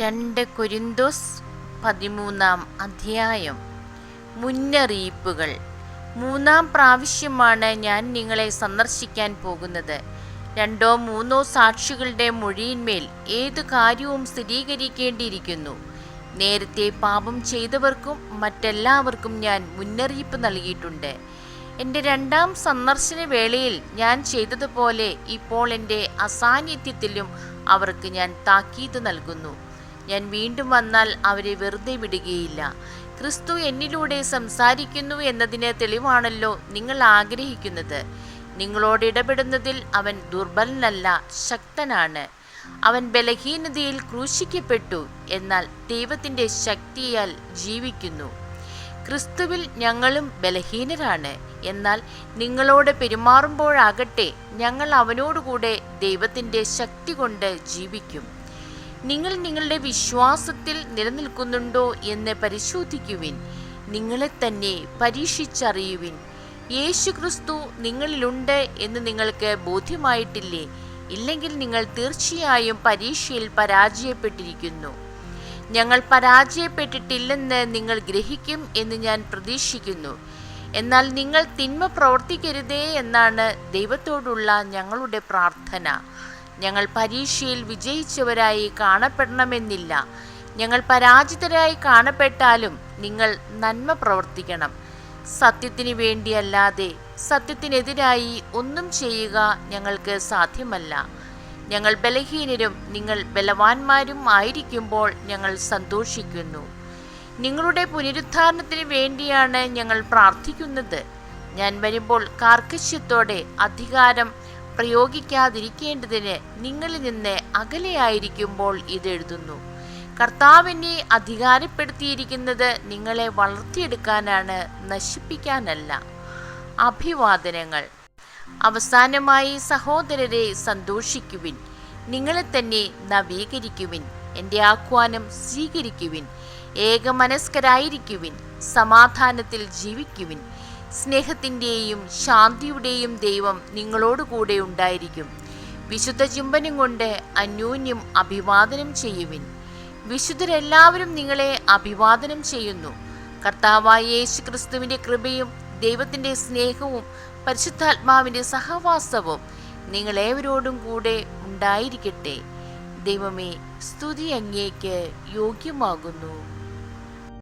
2 കൊരിന്തോസ് 13-ാം അധ്യായം. മുന്നറിയിപ്പുകൾ. 3-ാം പ്രാവശ്യമാണ് ഞാൻ നിങ്ങളെ സന്ദർശിക്കാൻ പോകുന്നത്. 2-3 സാക്ഷികളുടെ മൊഴിയിന്മേൽ ഏതു കാര്യവും സ്ഥിരീകരിക്കേണ്ടിയിരിക്കുന്നു. നേരത്തെ പാപം ചെയ്തവർക്കും മറ്റെല്ലാവർക്കും ഞാൻ മുന്നറിയിപ്പ് നൽകിയിട്ടുണ്ട്. എൻ്റെ 2-ാം സന്ദർശന വേളയിൽ ഞാൻ ചെയ്തതുപോലെ ഇപ്പോൾ എൻ്റെ അസാന്നിധ്യത്തിലും അവർക്ക് ഞാൻ താക്കീത് നൽകുന്നു. ഞാൻ വീണ്ടും വന്നാൽ അവരെ വെറുതെ വിടുകയില്ല. ക്രിസ്തു എന്നിലൂടെ സംസാരിക്കുന്നു എന്നതിന് തെളിവാണല്ലോ നിങ്ങൾ ആഗ്രഹിക്കുന്നത്. നിങ്ങളോട് ഇടപെടുന്നതിൽ അവൻ ദുർബലനല്ല, ശക്തനാണ്. അവൻ ബലഹീനതയിൽ ക്രൂശിക്കപ്പെട്ടു, എന്നാൽ ദൈവത്തിൻ്റെ ശക്തിയാൽ ജീവിക്കുന്നു. ക്രിസ്തുവിൽ ഞങ്ങളും ബലഹീനരാണ്, എന്നാൽ നിങ്ങളോട് പെരുമാറുമ്പോഴാകട്ടെ ഞങ്ങൾ അവനോടുകൂടെ ദൈവത്തിൻ്റെ ശക്തി കൊണ്ട് ജീവിക്കും. നിങ്ങൾ നിങ്ങളുടെ വിശ്വാസത്തിൽ നിലനിൽക്കുന്നുണ്ടോ എന്ന് പരിശോധിക്കുവിൻ. നിങ്ങളെ തന്നെ പരീക്ഷിച്ചറിയുവിൻ. യേശു ക്രിസ്തു നിങ്ങളിലുണ്ട് എന്ന് നിങ്ങൾക്ക് ബോധ്യമായിട്ടില്ലേ? ഇല്ലെങ്കിൽ നിങ്ങൾ തീർച്ചയായും പരീക്ഷയിൽ പരാജയപ്പെട്ടിരിക്കുന്നു. ഞങ്ങൾ പരാജയപ്പെട്ടിട്ടില്ലെന്ന് നിങ്ങൾ ഗ്രഹിക്കും എന്ന് ഞാൻ പ്രതീക്ഷിക്കുന്നു. എന്നാൽ നിങ്ങൾ തിന്മ പ്രവർത്തിക്കരുതേ എന്നാണ് ദൈവത്തോടുള്ള ഞങ്ങളുടെ പ്രാർത്ഥന. ഞങ്ങൾ പരീക്ഷയിൽ വിജയിച്ചവരായി കാണപ്പെടണമെന്നില്ല. ഞങ്ങൾ പരാജിതരായി കാണപ്പെട്ടാലും നിങ്ങൾ നന്മ പ്രവർത്തിക്കണം. സത്യത്തിന് വേണ്ടിയല്ലാതെ സത്യത്തിനെതിരായി ഒന്നും ചെയ്യുക ഞങ്ങൾക്ക് സാധ്യമല്ല. ഞങ്ങൾ ബലഹീനരും നിങ്ങൾ ബലവാന്മാരും ആയിരിക്കുമ്പോൾ ഞങ്ങൾ സന്തോഷിക്കുന്നു. നിങ്ങളുടെ പുനരുദ്ധാരണത്തിന് വേണ്ടിയാണ് ഞങ്ങൾ പ്രാർത്ഥിക്കുന്നത്. ഞാൻ വരുമ്പോൾ കാർക്കശ്യത്തോടെ അധികാരം പ്രയോഗിക്കാതിരിക്കേണ്ടതിന് നിങ്ങളിൽ നിന്ന് അകലെയായിരിക്കുമ്പോൾ ഇതെഴുതുന്നു. കർത്താവിനെ അധികാരപ്പെടുത്തിയിരിക്കുന്നത് നിങ്ങളെ വളർത്തിയെടുക്കാനാണ്, നശിപ്പിക്കാനല്ല. അഭിവാദനങ്ങൾ. അവസാനമായി സഹോദരരെ, സന്തോഷിക്കുവിൻ, നിങ്ങളെ തന്നെ നവീകരിക്കുവിൻ, എൻ്റെ ആഹ്വാനം സ്വീകരിക്കുവിൻ, ഏകമനസ്കരായിരിക്കുവിൻ, സമാധാനത്തിൽ ജീവിക്കുവിൻ. സ്നേഹത്തിൻ്റെയും ശാന്തിയുടെയും ദൈവം നിങ്ങളോടുകൂടെ ഉണ്ടായിരിക്കും. വിശുദ്ധ ചുംബനം കൊണ്ട് അന്യോന്യം അഭിവാദനം ചെയ്യുവിൻ. വിശുദ്ധരെല്ലാവരും നിങ്ങളെ അഭിവാദനം ചെയ്യുന്നു. കർത്താവായ യേശു ക്രിസ്തുവിൻ്റെ കൃപയും ദൈവത്തിൻ്റെ സ്നേഹവും പരിശുദ്ധാത്മാവിൻ്റെ സഹവാസവും നിങ്ങളേവരോടും കൂടെ ഉണ്ടായിരിക്കട്ടെ. ദൈവമേ, സ്തുതി അങ്ങേക്ക് യോഗ്യമാകുന്നു.